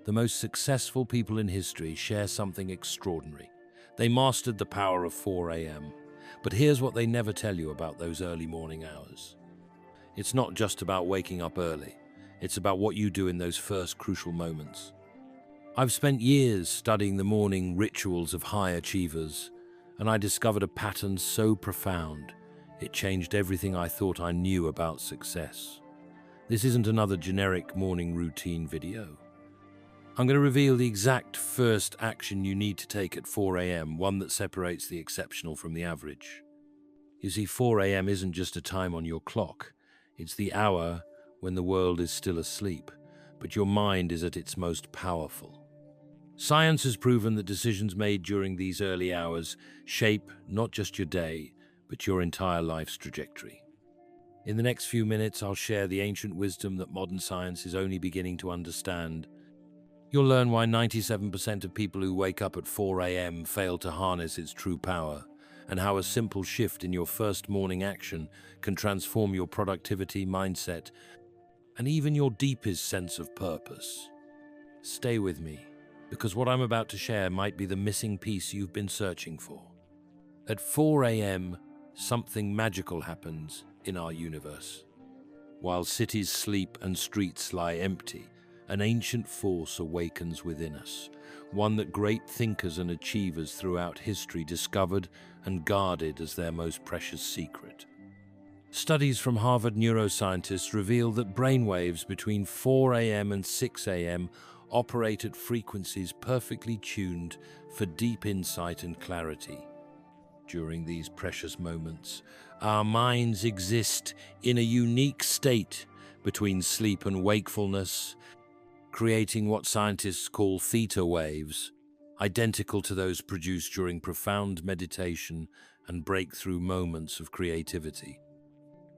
The most successful people in history share something extraordinary. They mastered the power of 4 a.m. But here's what they never tell you about those early morning hours. It's not just about waking up early. It's about what you do in those first crucial moments. I've spent years studying the morning rituals of high achievers, and I discovered a pattern so profound, it changed everything I thought I knew about success. This isn't another generic morning routine video. I'm going to reveal the exact first action you need to take at 4 a.m., one that separates the exceptional from the average. You see, 4 a.m. isn't just a time on your clock. It's the hour when the world is still asleep, but your mind is at its most powerful. Science has proven that decisions made during these early hours shape not just your day, but your entire life's trajectory. In the next few minutes, I'll share the ancient wisdom that modern science is only beginning to understand. You'll learn why 97% of people who wake up at 4 a.m. fail to harness its true power, and how a simple shift in your first morning action can transform your productivity, mindset, and even your deepest sense of purpose. Stay with me, because what I'm about to share might be the missing piece you've been searching for. At 4 a.m., something magical happens in our universe. While cities sleep and streets lie empty, an ancient force awakens within us, one that great thinkers and achievers throughout history discovered and guarded as their most precious secret. Studies from Harvard neuroscientists reveal that brainwaves between 4 a.m. and 6 a.m. operate at frequencies perfectly tuned for deep insight and clarity. During these precious moments, our minds exist in a unique state between sleep and wakefulness, creating what scientists call theta waves, identical to those produced during profound meditation and breakthrough moments of creativity.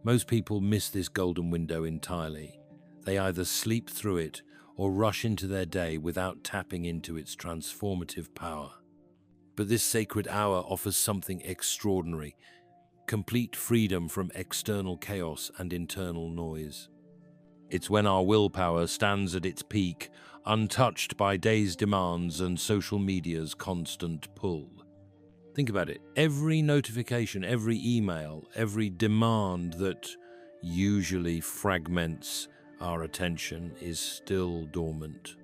Most people miss this golden window entirely. They either sleep through it or rush into their day without tapping into its transformative power. But this sacred hour offers something extraordinary: complete freedom from external chaos and internal noise. It's when our willpower stands at its peak, untouched by day's demands and social media's constant pull. Think about it. Every notification, every email, every demand that usually fragments our attention is still dormant.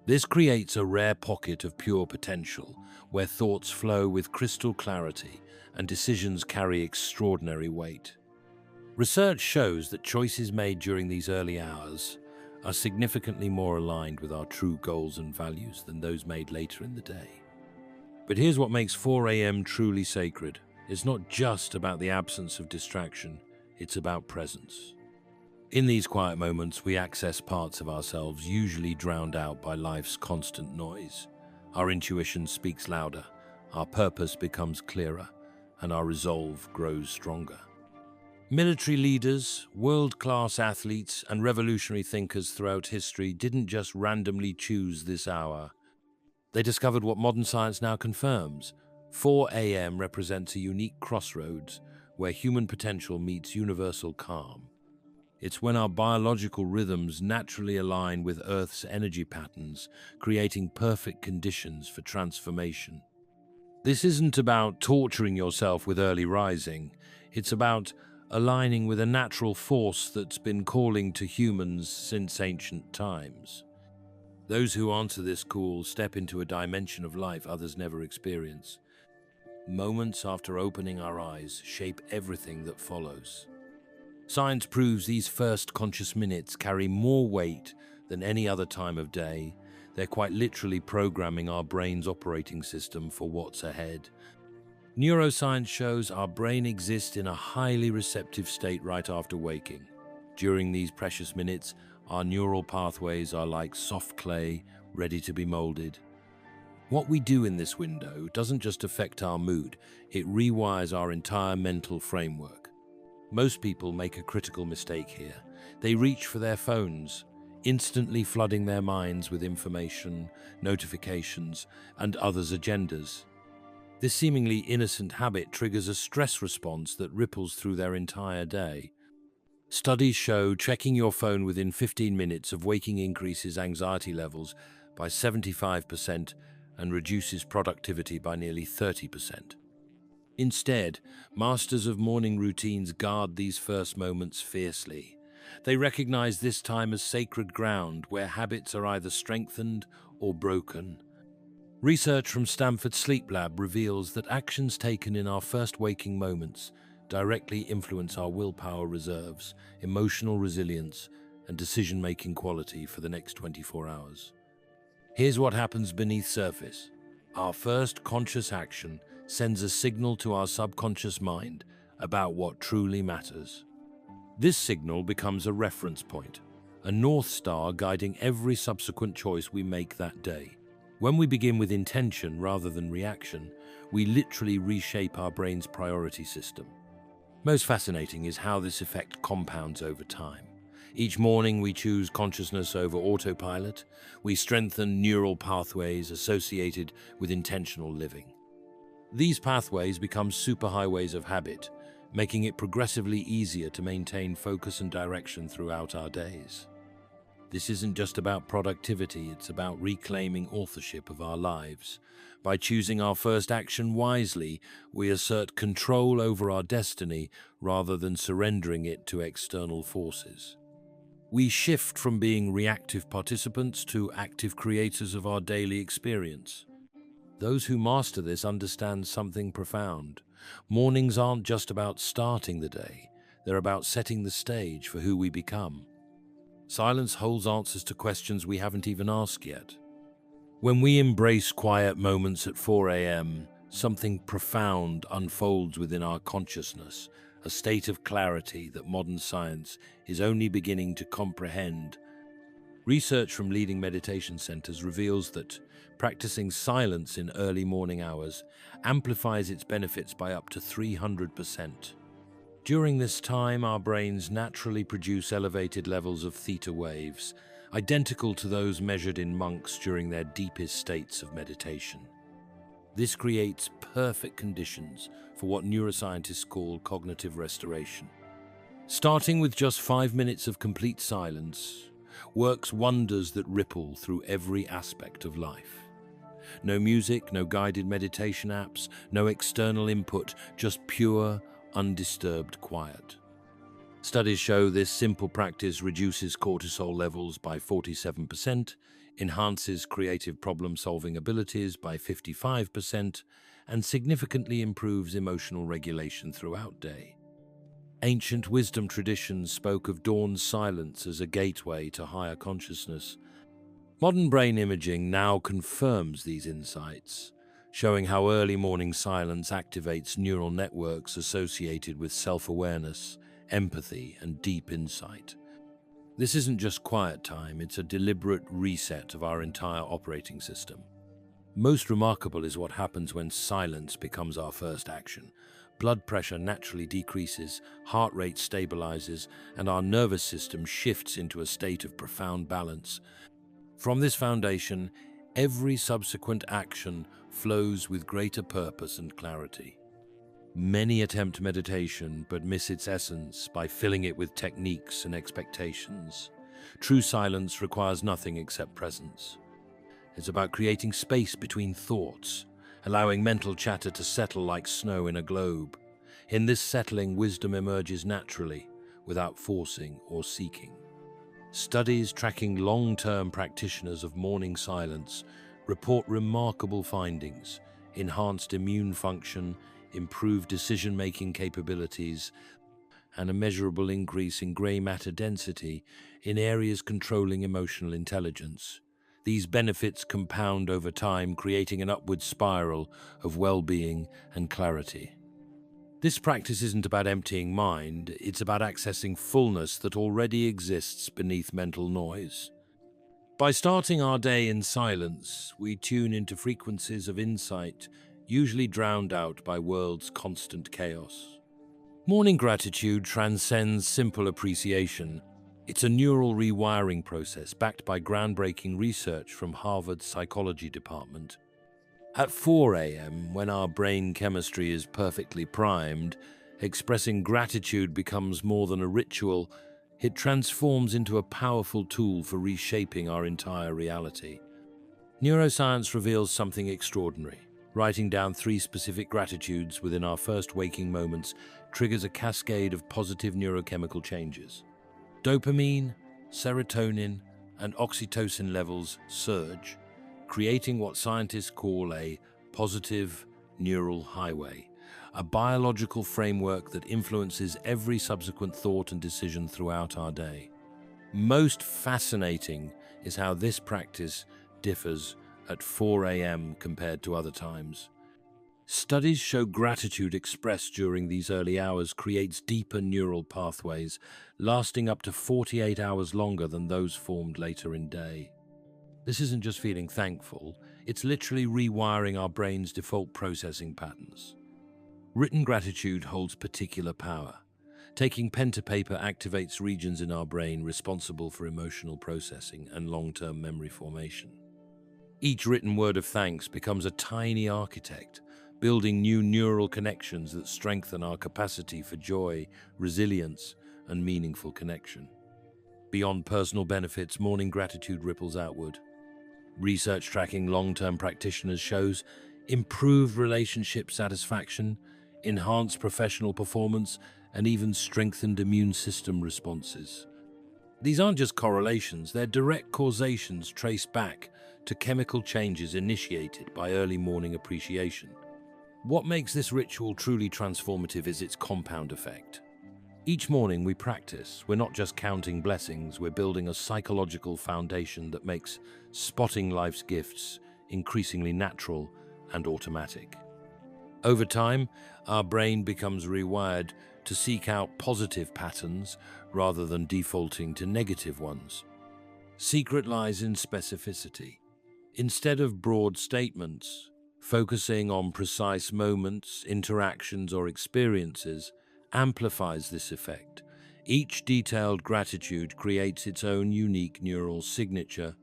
This creates a rare pocket of pure potential, where thoughts flow with crystal clarity and decisions carry extraordinary weight. Research shows that choices made during these early hours are significantly more aligned with our true goals and values than those made later in the day. But here's what makes 4 a.m. truly sacred. It's not just about the absence of distraction, it's about presence. In these quiet moments, we access parts of ourselves usually drowned out by life's constant noise. Our intuition speaks louder, our purpose becomes clearer, and our resolve grows stronger. Military leaders, world-class athletes, and revolutionary thinkers throughout history didn't just randomly choose this hour. They discovered what modern science now confirms. 4 a.m. represents a unique crossroads where human potential meets universal calm. It's when our biological rhythms naturally align with Earth's energy patterns, creating perfect conditions for transformation. This isn't about torturing yourself with early rising. It's about aligning with a natural force that's been calling to humans since ancient times. Those who answer this call step into a dimension of life others never experience. Moments after opening our eyes shape everything that follows. Science proves these first conscious minutes carry more weight than any other time of day. They're quite literally programming our brain's operating system for what's ahead. Neuroscience shows our brain exists in a highly receptive state right after waking. During these precious minutes, our neural pathways are like soft clay, ready to be molded. What we do in this window doesn't just affect our mood, it rewires our entire mental framework. Most people make a critical mistake here. They reach for their phones, instantly flooding their minds with information, notifications, and others' agendas. This seemingly innocent habit triggers a stress response that ripples through their entire day. Studies show checking your phone within 15 minutes of waking increases anxiety levels by 75% and reduces productivity by nearly 30%. Instead, masters of morning routines guard these first moments fiercely. They recognize this time as sacred ground where habits are either strengthened or broken. Research from Stanford Sleep Lab reveals that actions taken in our first waking moments directly influence our willpower reserves, emotional resilience, and decision-making quality for the next 24 hours. Here's what happens beneath surface. Our first conscious action sends a signal to our subconscious mind about what truly matters. This signal becomes a reference point, a North Star guiding every subsequent choice we make that day. When we begin with intention rather than reaction, we literally reshape our brain's priority system. Most fascinating is how this effect compounds over time. Each morning we choose consciousness over autopilot. We strengthen neural pathways associated with intentional living. These pathways become superhighways of habit, making it progressively easier to maintain focus and direction throughout our days. This isn't just about productivity, it's about reclaiming authorship of our lives. By choosing our first action wisely, we assert control over our destiny rather than surrendering it to external forces. We shift from being reactive participants to active creators of our daily experience. Those who master this understand something profound. Mornings aren't just about starting the day, they're about setting the stage for who we become. Silence holds answers to questions we haven't even asked yet. When we embrace quiet moments at 4 a.m., something profound unfolds within our consciousness, a state of clarity that modern science is only beginning to comprehend. Research from leading meditation centers reveals that practicing silence in early morning hours amplifies its benefits by up to 300%. During this time, our brains naturally produce elevated levels of theta waves, identical to those measured in monks during their deepest states of meditation. This creates perfect conditions for what neuroscientists call cognitive restoration. Starting with just 5 minutes of complete silence works wonders that ripple through every aspect of life. No music, no guided meditation apps, no external input, just pure, undisturbed quiet. Studies show this simple practice reduces cortisol levels by 47%, enhances creative problem-solving abilities by 55%, and significantly improves emotional regulation throughout day. Ancient wisdom traditions spoke of dawn silence as a gateway to higher consciousness. Modern brain imaging now confirms these insights, showing how early morning silence activates neural networks associated with self-awareness, empathy, and deep insight. This isn't just quiet time, it's a deliberate reset of our entire operating system. Most remarkable is what happens when silence becomes our first action. Blood pressure naturally decreases, heart rate stabilizes, and our nervous system shifts into a state of profound balance. From this foundation, every subsequent action flows with greater purpose and clarity. Many attempt meditation but miss its essence by filling it with techniques and expectations. True silence requires nothing except presence. It's about creating space between thoughts, allowing mental chatter to settle like snow in a globe. In this settling, wisdom emerges naturally, without forcing or seeking. Studies tracking long-term practitioners of morning silence report remarkable findings: enhanced immune function, improved decision-making capabilities, and a measurable increase in gray matter density in areas controlling emotional intelligence. These benefits compound over time, creating an upward spiral of well-being and clarity. This practice isn't about emptying mind, it's about accessing fullness that already exists beneath mental noise. By starting our day in silence, we tune into frequencies of insight usually drowned out by world's constant chaos. Morning gratitude transcends simple appreciation. It's a neural rewiring process backed by groundbreaking research from Harvard's psychology department. At 4 a.m., when our brain chemistry is perfectly primed, expressing gratitude becomes more than a ritual. It transforms into a powerful tool for reshaping our entire reality. Neuroscience reveals something extraordinary. Writing down 3 specific gratitudes within our first waking moments triggers a cascade of positive neurochemical changes. Dopamine, serotonin, and oxytocin levels surge, creating what scientists call a positive neural highway, a biological framework that influences every subsequent thought and decision throughout our day. Most fascinating is how this practice differs at 4 a.m. compared to other times. Studies show gratitude expressed during these early hours creates deeper neural pathways, lasting up to 48 hours longer than those formed later in day. This isn't just feeling thankful, it's literally rewiring our brain's default processing patterns. Written gratitude holds particular power. Taking pen to paper activates regions in our brain responsible for emotional processing and long-term memory formation. Each written word of thanks becomes a tiny architect, building new neural connections that strengthen our capacity for joy, resilience, and meaningful connection. Beyond personal benefits, morning gratitude ripples outward. Research tracking long-term practitioners shows improved relationship satisfaction, enhanced professional performance, and even strengthened immune system responses. These aren't just correlations, they're direct causations traced back to chemical changes initiated by early morning appreciation. What makes this ritual truly transformative is its compound effect. Each morning we practice, we're not just counting blessings, we're building a psychological foundation that makes spotting life's gifts increasingly natural and automatic. Over time, our brain becomes rewired to seek out positive patterns rather than defaulting to negative ones. Secret lies in specificity. Instead of broad statements, focusing on precise moments, interactions, or experiences amplifies this effect. Each detailed gratitude creates its own unique neural signature,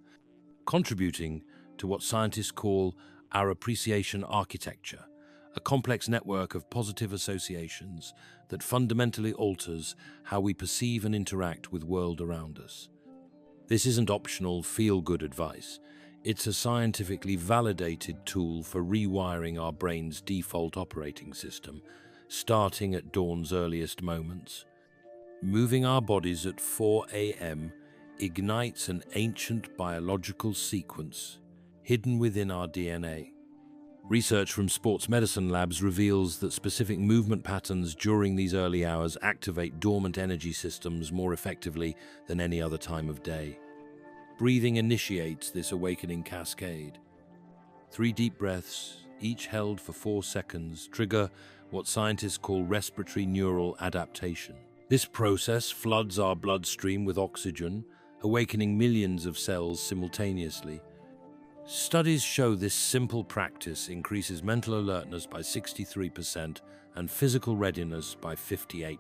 contributing to what scientists call our appreciation architecture, a complex network of positive associations that fundamentally alters how we perceive and interact with the world around us. This isn't optional feel-good advice. It's a scientifically validated tool for rewiring our brain's default operating system, starting at dawn's earliest moments. Moving our bodies at 4 a.m. ignites an ancient biological sequence hidden within our DNA. Research from sports medicine labs reveals that specific movement patterns during these early hours activate dormant energy systems more effectively than any other time of day. Breathing initiates this awakening cascade. 3 deep breaths, each held for 4 seconds, trigger what scientists call respiratory neural adaptation. This process floods our bloodstream with oxygen, awakening millions of cells simultaneously. Studies show this simple practice increases mental alertness by 63% and physical readiness by 58%.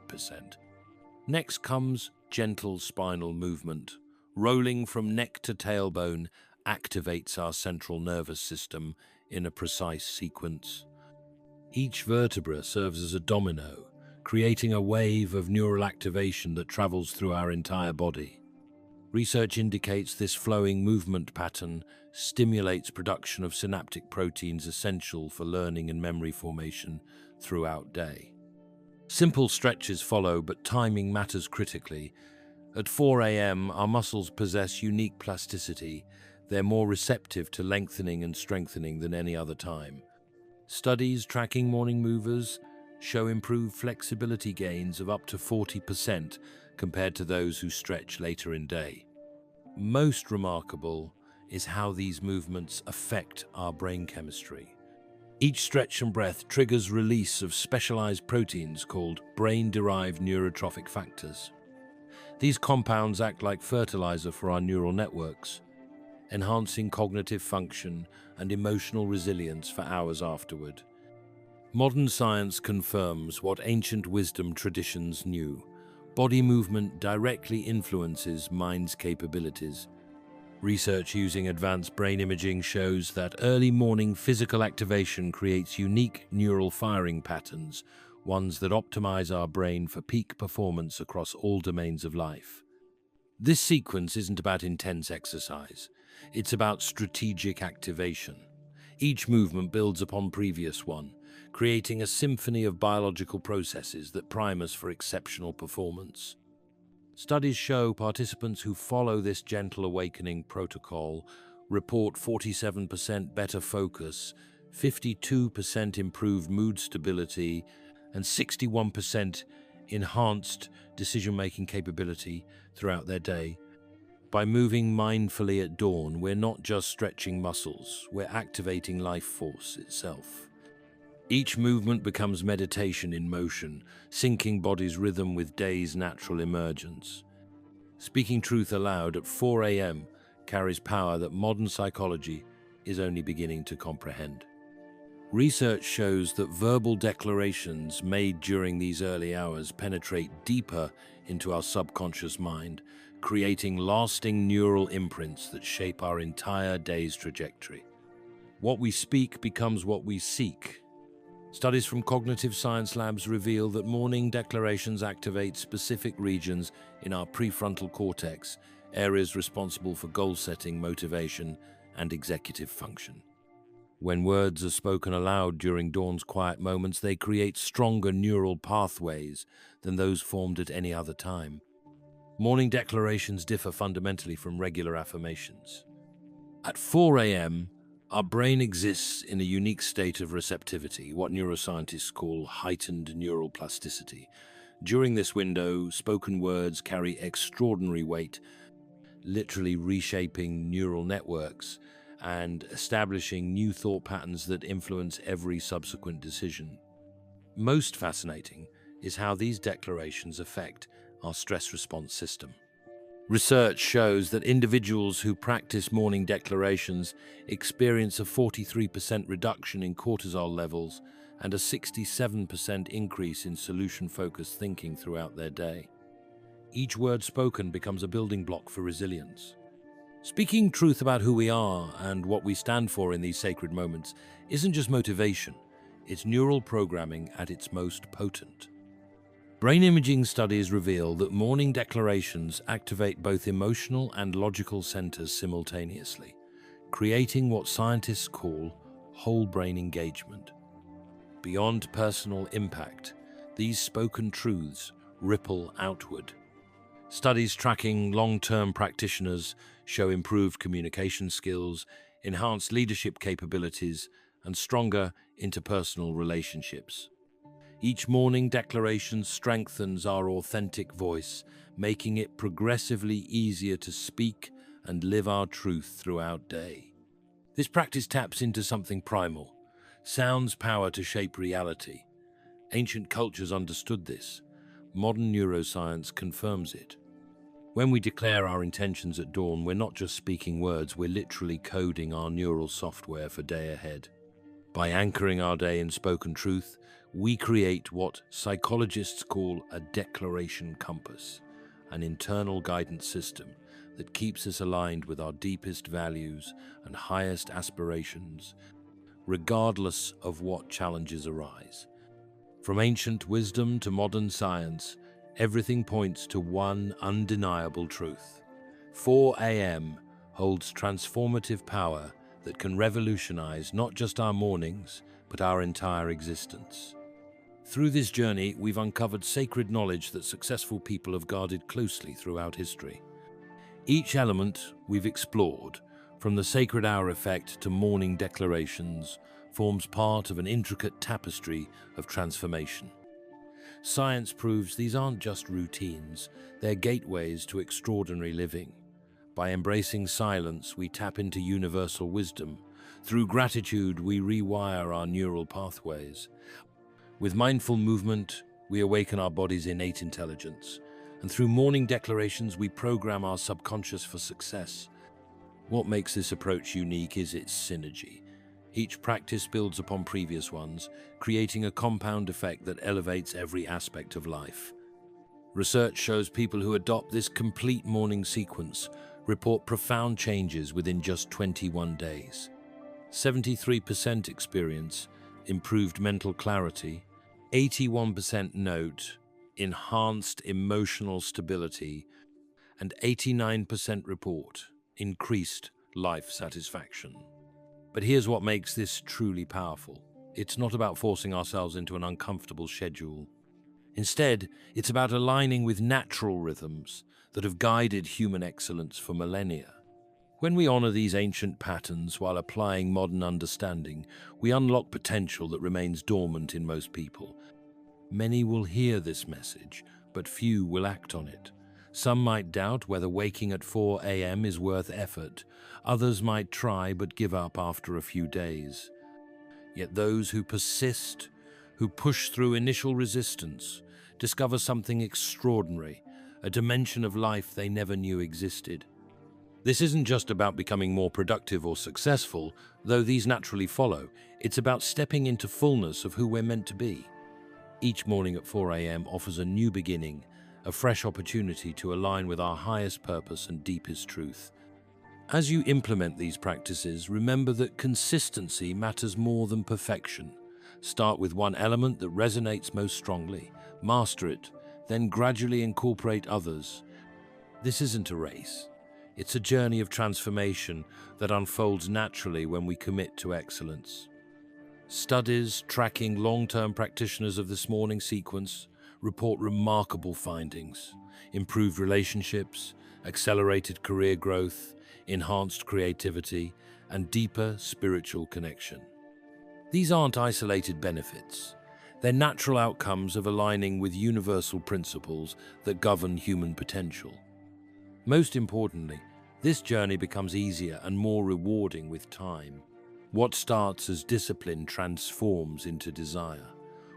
Next comes gentle spinal movement. Rolling from neck to tailbone activates our central nervous system in a precise sequence. Each vertebra serves as a domino, creating a wave of neural activation that travels through our entire body. Research indicates this flowing movement pattern stimulates production of synaptic proteins essential for learning and memory formation throughout day. Simple stretches follow, but timing matters critically. At 4 a.m., our muscles possess unique plasticity. They're more receptive to lengthening and strengthening than any other time. Studies tracking morning movers show improved flexibility gains of up to 40% compared to those who stretch later in day. Most remarkable is how these movements affect our brain chemistry. Each stretch and breath triggers release of specialized proteins called brain-derived neurotrophic factors. These compounds act like fertilizer for our neural networks, enhancing cognitive function and emotional resilience for hours afterward. Modern science confirms what ancient wisdom traditions knew. Body movement directly influences mind's capabilities. Research using advanced brain imaging shows that early morning physical activation creates unique neural firing patterns, ones that optimize our brain for peak performance across all domains of life. This sequence isn't about intense exercise. It's about strategic activation. Each movement builds upon previous one, creating a symphony of biological processes that prime us for exceptional performance. Studies show participants who follow this gentle awakening protocol report 47% better focus, 52% improved mood stability, and 61% enhanced decision-making capability throughout their day. By moving mindfully at dawn, we're not just stretching muscles, we're activating life force itself. Each movement becomes meditation in motion, syncing body's rhythm with day's natural emergence. Speaking truth aloud at 4 a.m. carries power that modern psychology is only beginning to comprehend. Research shows that verbal declarations made during these early hours penetrate deeper into our subconscious mind, creating lasting neural imprints that shape our entire day's trajectory. What we speak becomes what we seek. Studies from cognitive science labs reveal that morning declarations activate specific regions in our prefrontal cortex, areas responsible for goal setting, motivation, and executive function. When words are spoken aloud during dawn's quiet moments, they create stronger neural pathways than those formed at any other time. Morning declarations differ fundamentally from regular affirmations. At 4 a.m., our brain exists in a unique state of receptivity, what neuroscientists call heightened neural plasticity. During this window, spoken words carry extraordinary weight, literally reshaping neural networks and establishing new thought patterns that influence every subsequent decision. Most fascinating is how these declarations affect our stress response system. Research shows that individuals who practice morning declarations experience a 43% reduction in cortisol levels and a 67% increase in solution-focused thinking throughout their day. Each word spoken becomes a building block for resilience. Speaking truth about who we are and what we stand for in these sacred moments isn't just motivation, it's neural programming at its most potent. Brain imaging studies reveal that morning declarations activate both emotional and logical centers simultaneously, creating what scientists call whole brain engagement. Beyond personal impact, these spoken truths ripple outward. Studies tracking long-term practitioners show improved communication skills, enhanced leadership capabilities, and stronger interpersonal relationships. Each morning declaration strengthens our authentic voice, making it progressively easier to speak and live our truth throughout day. This practice taps into something primal, sound's power to shape reality. Ancient cultures understood this. Modern neuroscience confirms it. When we declare our intentions at dawn, we're not just speaking words, we're literally coding our neural software for day ahead. By anchoring our day in spoken truth, we create what psychologists call a declaration compass, an internal guidance system that keeps us aligned with our deepest values and highest aspirations, regardless of what challenges arise. From ancient wisdom to modern science, everything points to one undeniable truth. 4 a.m. holds transformative power that can revolutionize not just our mornings, but our entire existence. Through this journey, we've uncovered sacred knowledge that successful people have guarded closely throughout history. Each element we've explored, from the sacred hour effect to morning declarations, forms part of an intricate tapestry of transformation. Science proves these aren't just routines, they're gateways to extraordinary living. By embracing silence, we tap into universal wisdom. Through gratitude, we rewire our neural pathways. With mindful movement, we awaken our body's innate intelligence. And through morning declarations, we program our subconscious for success. What makes this approach unique is its synergy. Each practice builds upon previous ones, creating a compound effect that elevates every aspect of life. Research shows people who adopt this complete morning sequence report profound changes within just 21 days. 73% experience improved mental clarity, 81% note enhanced emotional stability, and 89% report increased life satisfaction. But here's what makes this truly powerful. It's not about forcing ourselves into an uncomfortable schedule. Instead, it's about aligning with natural rhythms that have guided human excellence for millennia. When we honor these ancient patterns while applying modern understanding, we unlock potential that remains dormant in most people. Many will hear this message, but few will act on it. Some might doubt whether waking at 4 a.m. is worth effort. Others might try but give up after a few days. Yet those who persist, who push through initial resistance, discover something extraordinary, a dimension of life they never knew existed. This isn't just about becoming more productive or successful, though these naturally follow. It's about stepping into fullness of who we're meant to be. Each morning at 4 a.m. offers a new beginning, a fresh opportunity to align with our highest purpose and deepest truth. As you implement these practices, remember that consistency matters more than perfection. Start with one element that resonates most strongly, master it, then gradually incorporate others. This isn't a race. It's a journey of transformation that unfolds naturally when we commit to excellence. Studies tracking long-term practitioners of this morning sequence report remarkable findings: improved relationships, accelerated career growth, enhanced creativity, and deeper spiritual connection. These aren't isolated benefits. They're natural outcomes of aligning with universal principles that govern human potential. Most importantly, this journey becomes easier and more rewarding with time. What starts as discipline transforms into desire.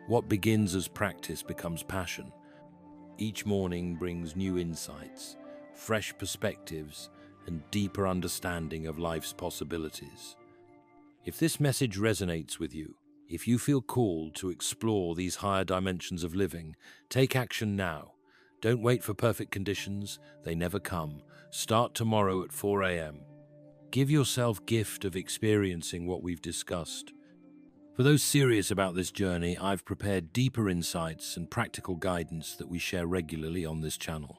What begins as practice becomes passion. Each morning brings new insights, fresh perspectives, and deeper understanding of life's possibilities. If this message resonates with you, if you feel called to explore these higher dimensions of living, take action now. Don't wait for perfect conditions, they never come. Start tomorrow at 4 a.m. Give yourself gift of experiencing what we've discussed. For those serious about this journey, I've prepared deeper insights and practical guidance that we share regularly on this channel.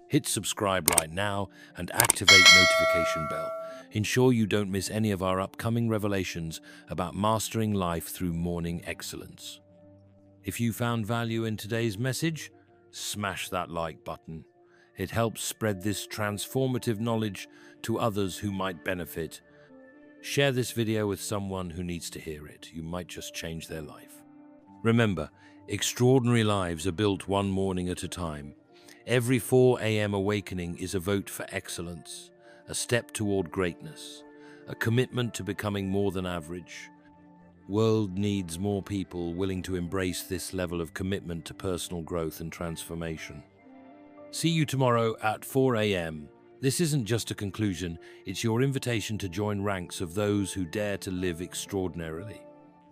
Hit subscribe right now and activate notification bell. Ensure you don't miss any of our upcoming revelations about mastering life through morning excellence. If you found value in today's message, smash that like button. It helps spread this transformative knowledge to others who might benefit. Share this video with someone who needs to hear it. You might just change their life. Remember, extraordinary lives are built one morning at a time. Every 4 a.m. awakening is a vote for excellence, a step toward greatness, a commitment to becoming more than average. World needs more people willing to embrace this level of commitment to personal growth and transformation. See you tomorrow at 4 a.m. This isn't just a conclusion, it's your invitation to join ranks of those who dare to live extraordinarily.